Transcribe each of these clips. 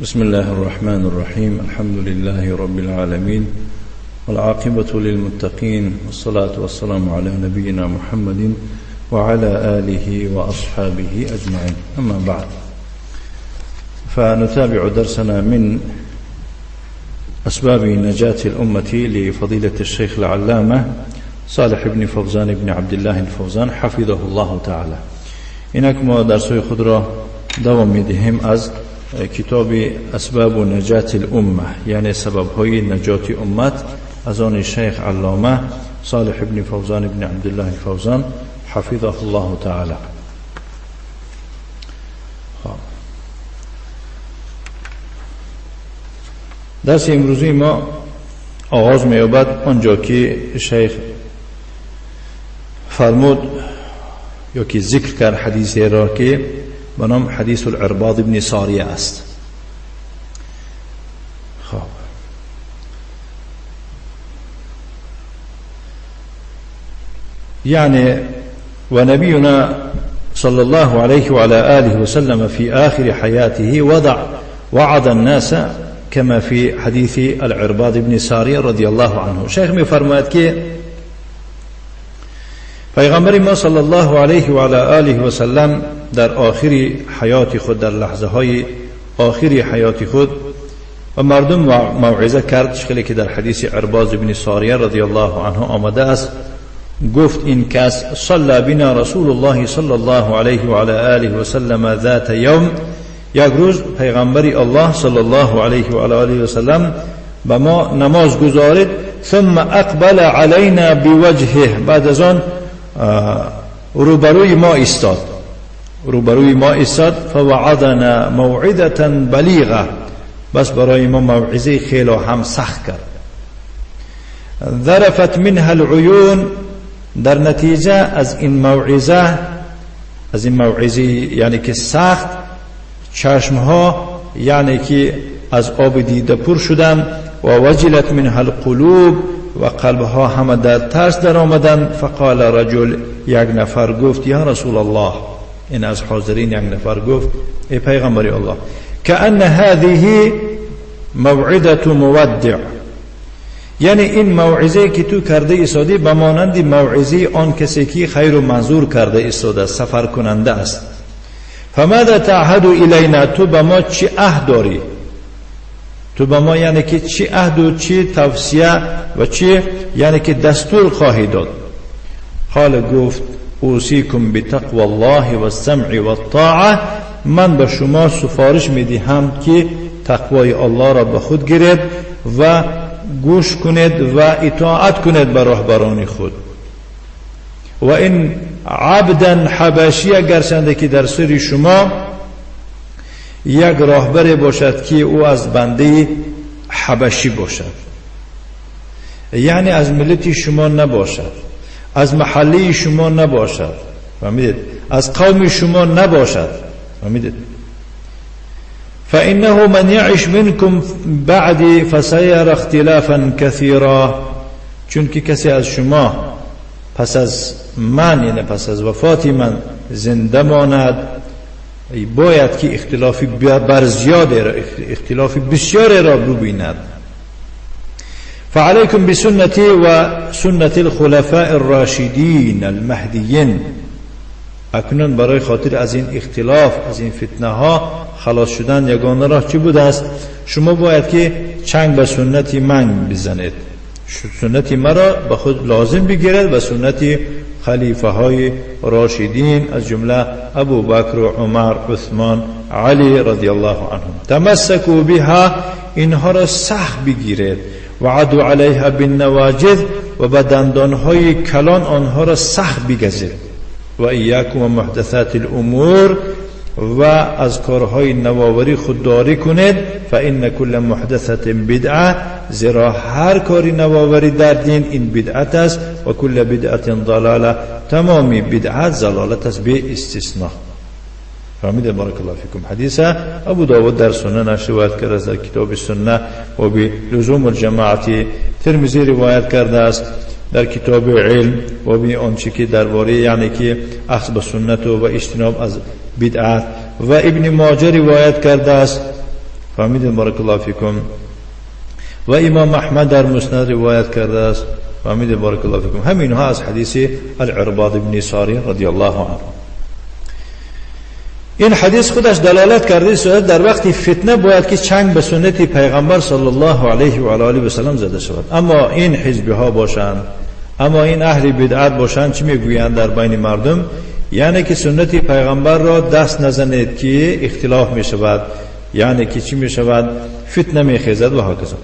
بسم الله الرحمن الرحيم. الحمد لله رب العالمين والعاقبة للمتقين والصلاة والسلام على نبينا محمد وعلى آله وأصحابه أجمعين. أما بعد، فنتابع درسنا من أسباب نجاة الأمة لفضيلة الشيخ العلامة صالح بن فوزان بن عبد الله الفوزان حفظه الله تعالى. اینک ما درسوی خود را دوام میدهیم از کتاب اسباب نجات الامه، یعنی سبب های نجات امت، از آن شیخ علامه صالح بن فوزان بن عبد الله الفوزان حفظه الله تعالی. درس امروزی ما آغاز می‌یابد آنجا که شیخ فرمود یا که ذکر کرد حدیثی را که به نام حدیث العرباض بن ساریه است. خب يعني ونبينا صلى الله عليه وعلى آله وسلم في آخر حياته وعد الناس كما في حديث العرباض بن ساریه رضي الله عنه. شیخ می فرماید که پیغمبر ما صلی الله علیه و علی آله و سلم در آخری حیات خود، در لحظه های آخری حیات خود و مردم موعظه کرد، شکلی که در حدیث عرباض بن ساریه رضی الله عنه آمده است. گفت این کس صلی بنا رسول الله صلی الله علیه و علی آله و سلم ذات یوم، یک روز پیغمبر الله صلی الله علیه و علی آله و سلم به ما نماز گزارید. ثم اقبل علینا بوجهه، بعد از آن روبروی ما ایستاد. فوعدنا موعظة بلیغه، بس برای ما موعظه خیلی هم سخت کرد. ذرفت منها العیون، در نتیجه از این موعظه یعنی که سخت، چشمها یعنی که از آب دیده پر شدند. و وجلت منها القلوب، و قلبها همه در ترس در آمدن. فقال رجل، یک نفر گفت یا رسول الله، این از حاضرین یک نفر گفت ای پیغمبر الله، کأن هذه موعظة مودع، یعنی این موعظه که تو کرده ایستادی به مانند موعظه آن کسی که خیر و منظور کرده ایستاده، سفر کننده است. فماذا تعهد الینا، تو به ما چی عهد داری؟ تو به ما یعنی که چی عهد و چی توصیه و چی یعنی که دستور خواهی داد؟ قال، گفت اوصیکم بتقوى الله والسمع والطاعه، من به شما سفارش میدهم که تقوای الله را به خود گیرید و گوش کنید و اطاعت کنید به رهبران خود. و این عبدا حبشی، گرچنده که در سر شما یک راهبر باشد که او از بنده حبشی باشد، یعنی از ملت شما نباشد، از محله شما نباشد، فهمیدید؟ از قوم شما نباشد، فهمیدید؟ فإنه من يعش منكم بعدي فسيرى اختلافا كثيرا، چون که کسی از شما پس از من، یعنی پس از وفات من زنده ماند، باید که اختلافی اختلافی بسیار را ببیند. فعليكم بسنتي و سنت الخلفاء الراشدين المهديين، اکنون برای خاطر از این اختلاف، از این فتنه ها خلاص شدن یگانه راه چی بوده است؟ شما باید که چنگ به سنتی من بزنید، سنتی مرا به خود لازم بگیرید و سنتی خلیفه های راشدین از جمله ابو بکر و عمر، عثمان، علی رضی الله عنهم. تمسکوا بها، اینها را سخت بگیرید. و عدوا علیها بالنواجذ، و به دندانهای کلان آنها را سخت بگزید. و ایاکم و محدثات الامور، و از کارهای نوآوری خودداری کنید. فإن كل محدثة بدعه، زیرا هر کاری نوآوری در دین این بدعت است. و کل بدعت ضلاله، تمامی بدعت ضلالت است به استثناء. فهمیده؟ بارک الله فیکم. حدیث ابو داود در سننش روایت کرده است، در کتاب سنه و به لزوم الجماعت. ترمذی روایت کرده است در کتاب علم و به آنچه که درباره یعنی که اخذ به سنت و اجتناب از بدعت. و ابن ماجه روایت کرده است فهمیدین؟ بارک الله فیکم. و امام احمد در مسند روایت کرده است. فهمیدین؟ بارک الله فیکم. همینها از حدیث العرباض بن ساری رضی الله عنه. این حدیث خودش دلالت کرده در وقتی فتنه باید که چنگ به سنت پیغمبر صلی الله علیه و آله و سلم زده شود. اما این حزبی ها باشند، اما این اهل بدعت باشند، چی میگویند در بین مردم؟ یعنی که سنت پیغمبر را دست نزنید که اختلاف می شود، یعنی که چی می شود؟ فتنه می خیزد و هكذا.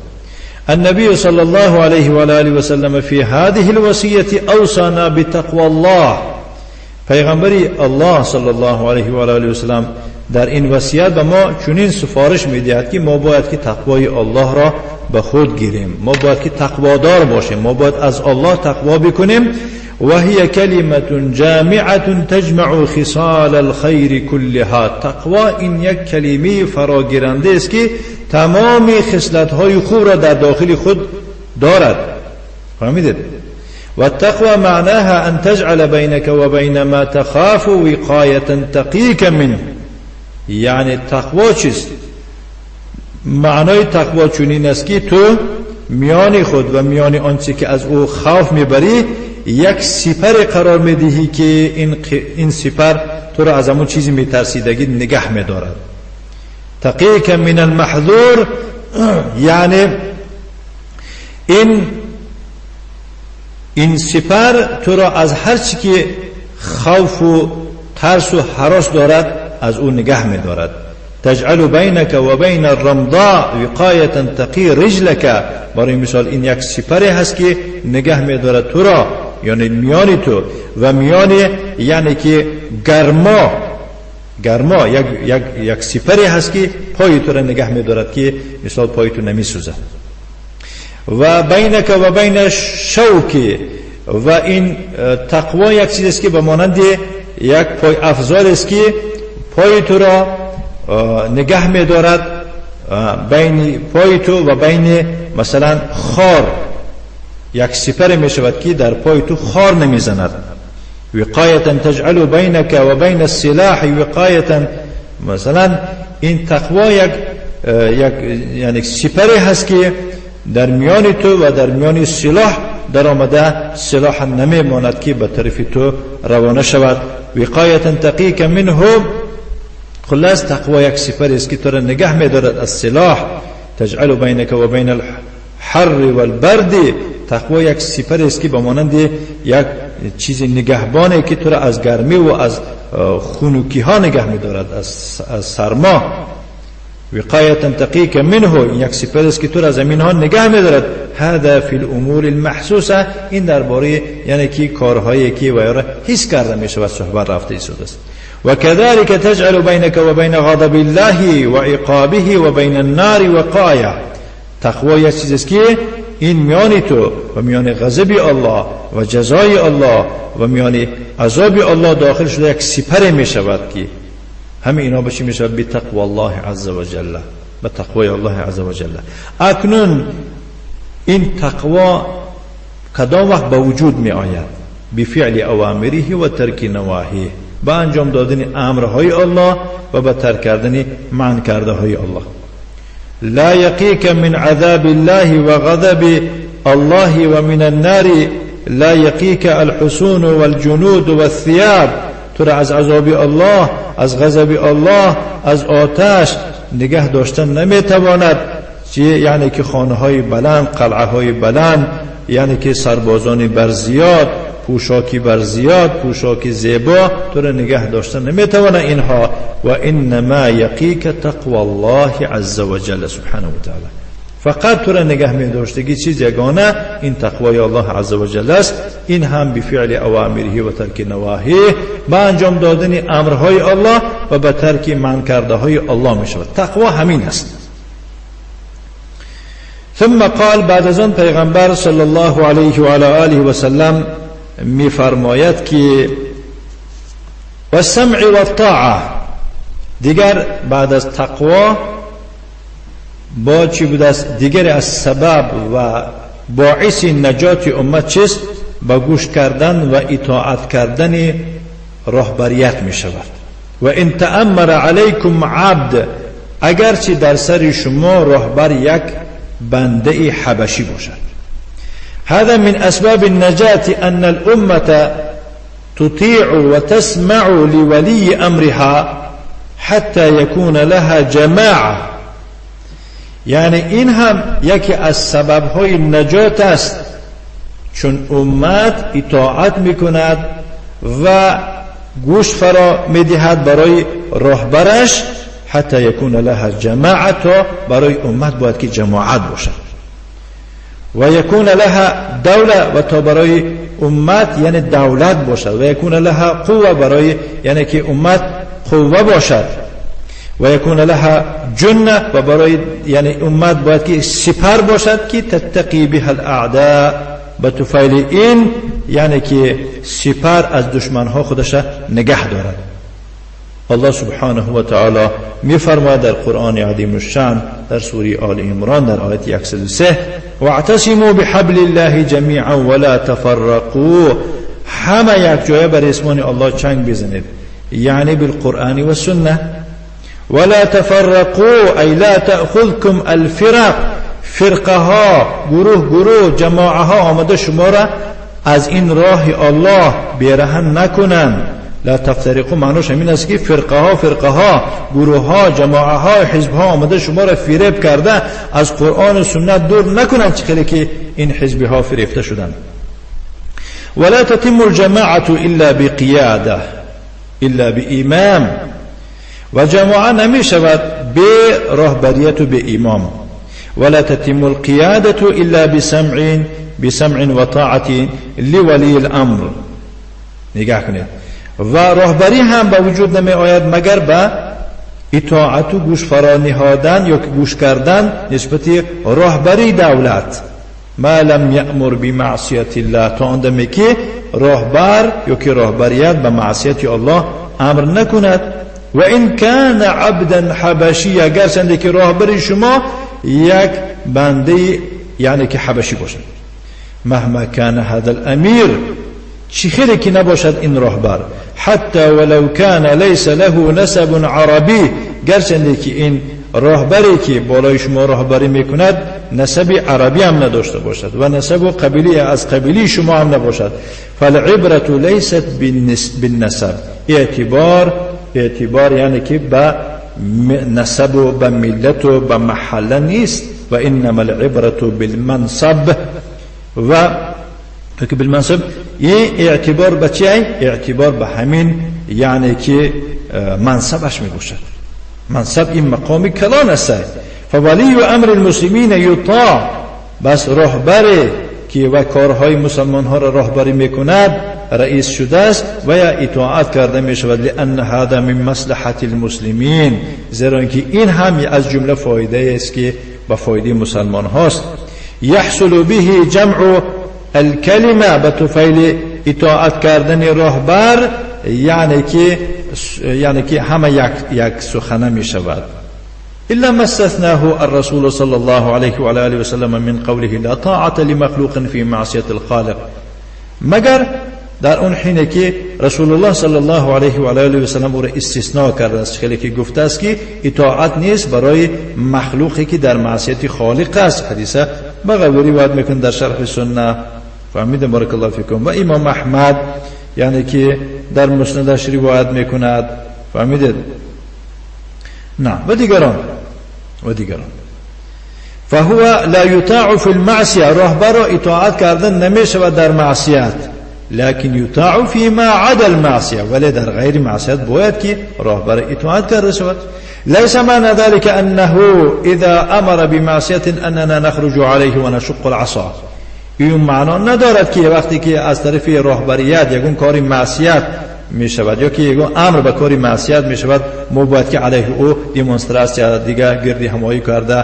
النبي صلى الله عليه وآله وسلم في هذه الوصية أوصانا بتقوى الله. پیغمبری الله صلی الله علیه و آله و سلم در این وصیت به ما چنین سفارش می‌دهد که ما باید که تقوای الله را به خود گیریم، ما باید که تقوادار باشیم، ما باید از الله تقوا بکنیم. و هی کلمة جامعة تجمع خصال الخیر كلها. تقوا این یک کلمه فراگیرنده است که تمام خصلت‌های خوب را در داخل خود دارد. فهمیدید؟ والتقوى معناها أن تجعل بينك وبين ما تخاف وقاية تقيك منه. يعني تقوى چیست؟ معنای تقوى چنین است که تو میان خود و میان آنچه که از او خوف میبری یک سپر قرار میدهی که این سپر تو را از همون چیزی میترسیدگی نگه میدارد. تقيك من المحذور، یعنی این سپر تو را از هر چی که خوف و ترس و هراس دارد از او نگه می دارد. تجعل بینک و بین الرمضاء وقایة تقی رجلک. برای مثال این یک سپری هست که نگه می دارد تو را، یعنی میان تو و میان، یعنی که گرما یک سپری هست که پای تو را نگه می دارد که مثال پای تو نمی سوزد. و بینک و بین شوکی. و این تقوا یک چیز است که به مانند یک پای افزار است که پای تو را نگه می دارد بین پای تو و بین مثلا خار. یک سپر می شود که در پای تو خار نمی زند. وقایة تجعل بینک و بین السلاح وقایة. مثلا این تقوا یک یعنی سپری هست که در میان تو و در میان سلاح در آمده، سلاح نمی ماند که به طرف تو روانه شود. وقایة تقیک منه. خلاص تقوا یک سپر است که تو را نگه می دارد از سلاح. تجعل بینک و بین الحر والبرد. تقوا یک سپر است که به مانند یک چیز نگهبانه که تو را از گرمی و از خنوکی ها نگه می دارد، از سرما. وقایة تقیک منه. یک سپر است که تو را زمین ها نگه می دارد. هذا فی الامور المحسوسه. این درباره یعنی که کارهایی که و حس کرده می شود صحبت رفته شده است. و كذلك تجعل بینک و بین غضب الله و عقابه و بین النار وقایه. تقوا یک چیز است که این میان تو و میان غضب الله و جزای الله و میان عذاب الله داخل شده یک سپر می شود که همه اینا بچی می شود بتقوى الله عز و جل، به تقوی الله عز و جل. اکنون این تقوا کدام وقت به وجود می آید؟ بفعل اوامره و ترک نواهیه. با انجام دادن امرهای الله و به ترک کردن منع کرده های الله. لا يقيك من عذاب الله وغضب الله ومن النار لا يقيك الحصون والجنود والثياب. تو را از عذاب الله، از غضب الله، از آتش نگه داشتن نمیتواند. یعنی که خانه های بلند، قلعه های بلند، یعنی که سربازان برزیاد، پوشاکی برزیاد، پوشاکی زیبا تو را نگه داشتن نمیتواند اینها. و انما یقیک تقوى الله عز و جل سبحانه و تعالی. فقط تو را نگه می داشتگی چیز یگانه این تقوی الله عز و جل است. این هم بفعل اوامره و ترک نواهیه، با انجام دادن امرهای الله و به ترک منع کرده های الله می شود. تقوا همین است. ثم قال، بعد از آن پیغمبر صلی الله علیه و آله و سلم می فرماید که والسمع والطاعه. دیگر بعد از تقوا با چی بود است؟ دیگر از سبب و باعث نجات امت چیست؟ با گوش کردن و اطاعت کردن راهبریت می شود. و ان تأمر علیکم عبد. اگرچه در سر شما رهبر یک بنده حبشی باشد. هذا من اسباب النجاة ان الامة تطيع وتسمع لولي امرها حتى يكون لها جماعة. یعنی این هم یکی از سببهای نجات است، چون امت اطاعت میکند و گوش فرا میدهد برای رهبرش، حتی یکون لها جماعه، تا برای امت باید که جماعت باشد، و یکون لها دوله، و تا برای امت یعنی دولت باشد، و یکون لها قوه، برای یعنی که امت قوه باشد، و یکون لها جنه، و برای یعنی امت باید که سپر باشد که تتقی بها الاعداء، به طفیل این یعنی که سپر از دشمنها خودش نگه دارد. الله سبحانه و تعالی میفرماید در قرآن عظیم الشان در سوره آل عمران در آیت 103: واعتصموا بحبل الله جمیعا ولا تفرقوا. همه یک جای بر اسمان الله چنگ بزنید، یعنی بالقرآن و سنه. ولا تفرقوا ای لا تأخذكم الفرق، فرقه ها، گروه جماعه ها آمده شما را از این راه الله بیرهن نکنن. لا تفترقوا معناش همین است که فرقه ها، گروه ها، جماعه ها، حزب ها آمده شما را فریب کرده از قرآن و سنت دور نکنن، چه که این حزب ها فریفته شدن. ولا تتم الجماعة الا بقیاده، الا بامام. و جماعه نمی شود به رهبریت و به امام. ولا تتم القيادة الا بسمع و طاعت لولی الامر. نگاه کنید، و رهبری هم به وجود نمی آید مگر به اطاعت و گوش فرا نهادن یا گوش کردن نسبت رهبری دولت. ما لم یأمر بمعصیت الله، تا آندمی که رهبر یا که رهبریت به معصیت الله امر نکند. و این کان عبدا حبشی، اگر چند که رهبر شما یک بنده یعنی که حبشی باشد. مهما کان هذا الامیر، چی خیلی که نباشد این رهبر، حتی ولو کان لیس له نسب عربی، گرچند که این رهبری که بالای شما رهبری میکند نسب عربی هم نداشته باشد و نسب قبیلی از قبیلی شما هم نباشد. فالعبرة لیست بالنسب، اعتبار یعنی که به نسب و به ملت و به محله نیست. و انما العبرة بالمنصب، و که بالمنصب این اعتبار به چی؟ اعتبار به همین یعنی که منصبش می باشد. منصب این مقام کلان است. فولی امر المسلمین یطاع، بس رهبری که و کارهای مسلمان ها را رهبری میکند رئیس شده است و یا اطاعت کرده می شود. لان هذا من مصلحت المسلمین، زیرا اینکه این هم از جمله فایده است که به فایده مسلمان هاست. یحصل به جمع الکلمه، به طفیل اطاعت کردن رهبر یعنی که همه یک سخنه می شود. الا ما استثناه الرسول صلی الله علیه و آله و سلم من قوله لا طاعة لمخلوق في معصیة الخالق، مگر در اون حینه که رسول الله صلی الله علیه و آله و سلم او را استثناء کرده است، خیلی که گفته است که اطاعت نیست برای مخلوقی که در معصیت خالق است. حدیثه بغوی روایت میکن در شرح سنه، فهمیدم بارک الله فیکم. و امام احمد یعنی که در مسندش روایت میکند، فهمیدید؟ نه و دیگران. فهو لا یطاع فی المعصیه، رهبر را اطاعت کردن نمیشود در معصیت، لكن یطاع فی ما عدا المعصیه، ولی در غیر معصیت باید که رهبر اطاعت کرده شود. ليس معنى ذلك انه اذا امر بمعصیه اننا نخرج عليه ونشق العصا. این معنا ندارد که وقتی که از طرف رهبریت یگون کاری معصیت می شود یا که یگون امر به کاری معصیت می شود، ما باید که علیه او دیمونستراسیا دیگه گردی همایی کرده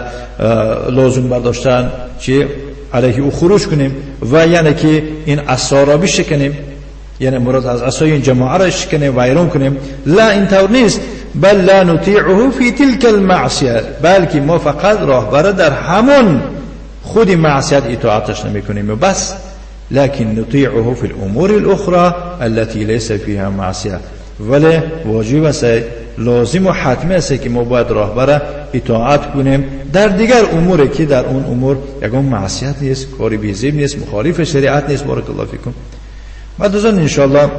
لازم برداشتن چی علیه او خروج کنیم و یعنی که این عصا را بشکنیم، یعنی مراد از عصای این جماعه را شکنیم و ایران کنیم. لا اینطور نیست. بل لا نطیعه فی تلك المعصیه، بلکه ما فقط راهبر در همون خود معصیت اطاعتش نمی کنیم و بس. لكن نطيعه في الامور الاخرى التي ليس فيها معصيه، ولی واجب است لازم و حتمی است که ما باید راهبر اطاعت کنیم در دیگر اموری که در اون امور یگان معصیت نیست، کاری بی‌زیب نیست، مخالف شریعت نیست. بارک الله فیکم. بعد از آن ان شاء الله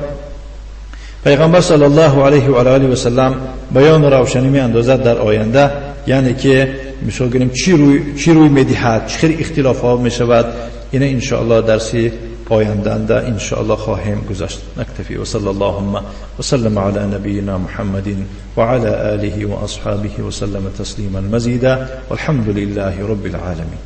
پیغمبر صلی الله علیه و آله و سلم بیان روشنی می اندازد در آینده، یعنی که مثال کنیم چی روی میدهد، چه خیلی اختلافات می شود. این ان شاء الله درسی آینده ان شاء الله خواهیم گذاشت. نکتفی و صلی اللهم و سلم علی نبینا محمد و علی آله و اصحابه و سلم تسلیما مزیدا والحمد لله رب العالمین.